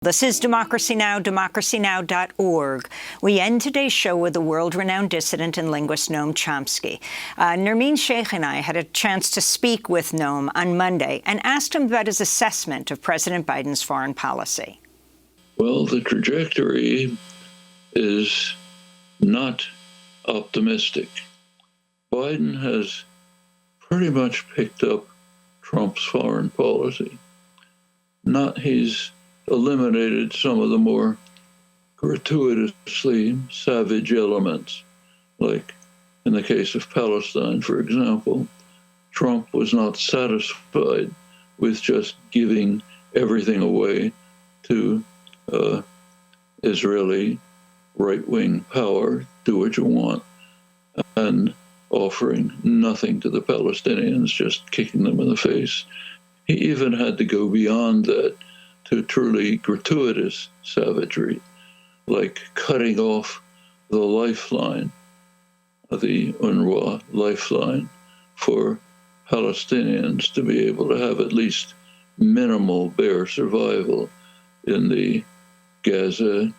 This is Democracy Now!, democracynow.org. We end today's show with the world-renowned dissident and linguist Noam Chomsky. Nermeen Sheikh and I had a chance to speak with Noam on Monday and asked him about his assessment of President Biden's foreign policy. Well, the trajectory is not optimistic. Biden has pretty much picked up Trump's foreign policy. He's eliminated some of the more gratuitously savage elements, like in the case of Palestine, for example. Trump was not satisfied with just giving everything away to Israeli right-wing power, do what you want, and offering nothing to the Palestinians, just kicking them in the face. He even had to go beyond that to truly gratuitous savagery, like cutting off the lifeline, the UNRWA lifeline, for Palestinians to be able to have at least minimal bare survival in the Gaza,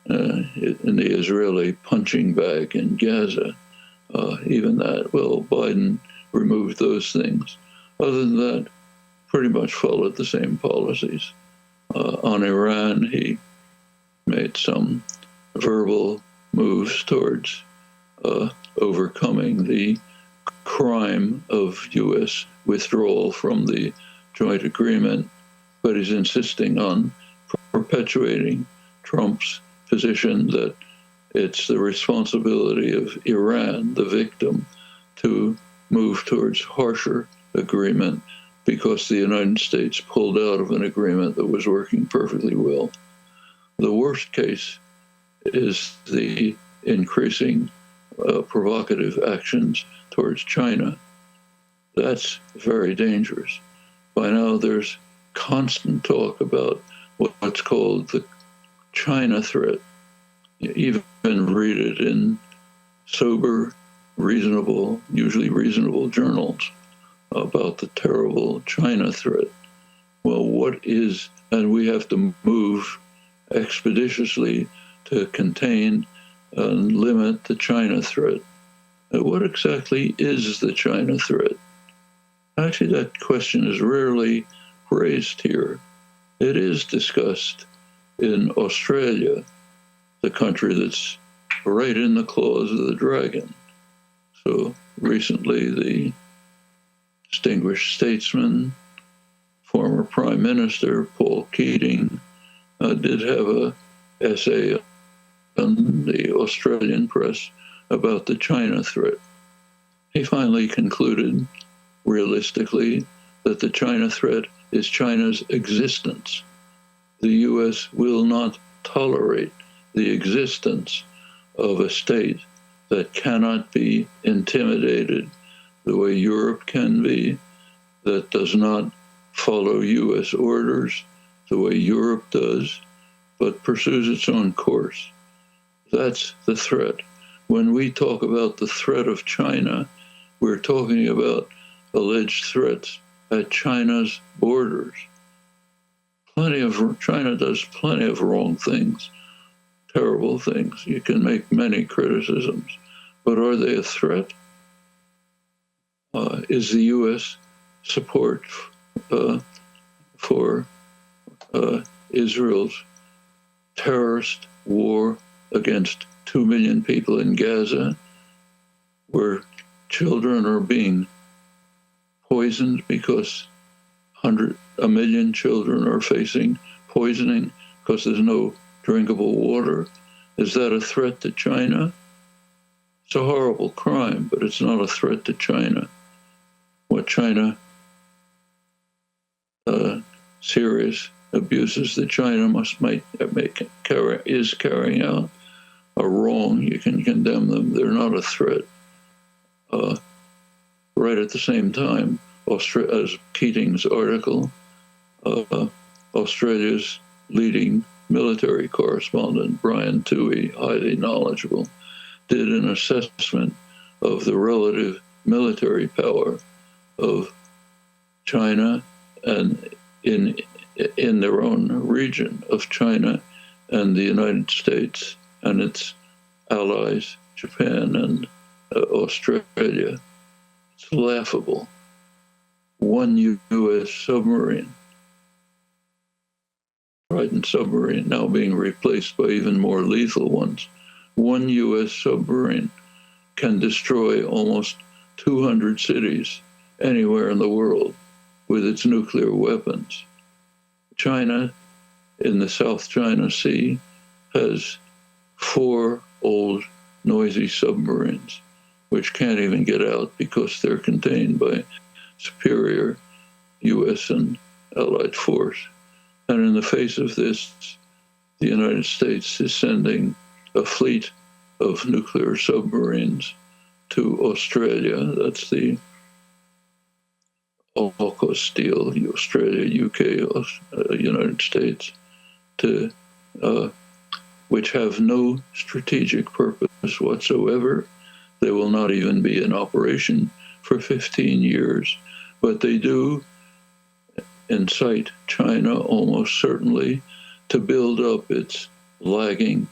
in the Israeli punching bag in Gaza. Even that, well, Biden removed those things. Other than that, pretty much followed the same policies. On Iran, he made some verbal moves towards overcoming the crime of U.S. withdrawal from the joint agreement, but he's insisting on perpetuating Trump's position that it's the responsibility of Iran, the victim, to move towards harsher agreement because the United States pulled out of an agreement that was working perfectly well. The worst case is the increasing provocative actions towards China. That's very dangerous. By now, there's constant talk about what's called the China threat. You even read it in sober, reasonable, usually reasonable journals about the terrible China threat. Well, what is, and we have to move expeditiously to contain and limit the China threat. What exactly is the China threat? Actually, that question is rarely raised here. It is discussed in Australia, the country that's right in the claws of the dragon. So recently, the distinguished statesman, former Prime Minister Paul Keating, did have an essay in the Australian press about the China threat. He finally concluded, realistically, that the China threat is China's existence. The U.S. will not tolerate the existence of a state that cannot be intimidated the way Europe can be, that does not follow U.S. orders the way Europe does, but pursues its own course. That's the threat. When we talk about the threat of China, we're talking about alleged threats at China's borders. China does plenty of wrong things, terrible things. You can make many criticisms, but are they a threat? Is the U.S. support for Israel's terrorist war against 2 million people in Gaza, where children are being poisoned because 1 million children are facing poisoning because there's no drinkable water? Is that a threat to China? It's a horrible crime, but it's not a threat to China. What China, serious abuses that China is carrying out are wrong. You can condemn them. They're not a threat. Right at the same time, as Keating's article, Australia's leading military correspondent, Brian Toohey, highly knowledgeable, did an assessment of the relative military power of China and in in their own region of China and the United States and its allies, Japan and Australia. It's laughable. One U.S. submarine, Trident submarine, now being replaced by even more lethal ones. One U.S. submarine can destroy almost 200 cities anywhere in the world with its nuclear weapons. China, in the South China Sea, has 4 old, noisy submarines, which can't even get out because they're contained by superior U.S. and Allied force. And in the face of this, the United States is sending a fleet of nuclear submarines to Australia. That's the AUKUS deal, Australia, UK, United States, which have no strategic purpose whatsoever. They will not even be in operation for 15 years, but they do incite China almost certainly to build up its lagging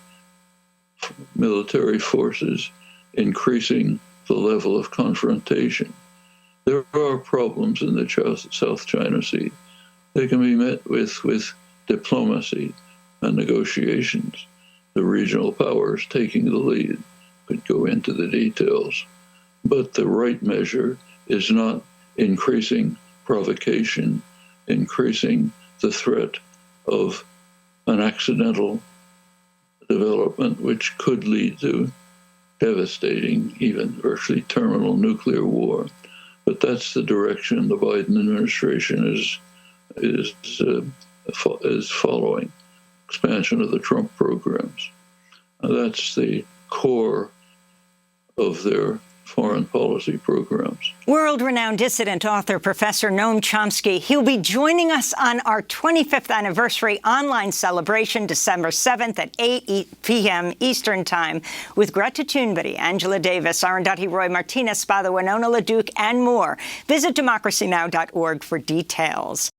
military forces, increasing the level of confrontation. There are problems in the South China Sea. They can be met with diplomacy and negotiations. The regional powers taking the lead could go into the details. But the right measure is not increasing provocation, increasing the threat of an accidental development which could lead to devastating, even virtually terminal nuclear war. But that's the direction the Biden administration is following: expansion of the Trump programs. That's the core of their foreign policy programs. World-renowned dissident author Professor Noam Chomsky. He'll be joining us on our 25th anniversary online celebration December 7th at 8 p.m. Eastern Time with Greta Thunberg, Angela Davis, Arundhati Roy Martinez, Spada Winona LaDuke, and more. Visit democracynow.org for details.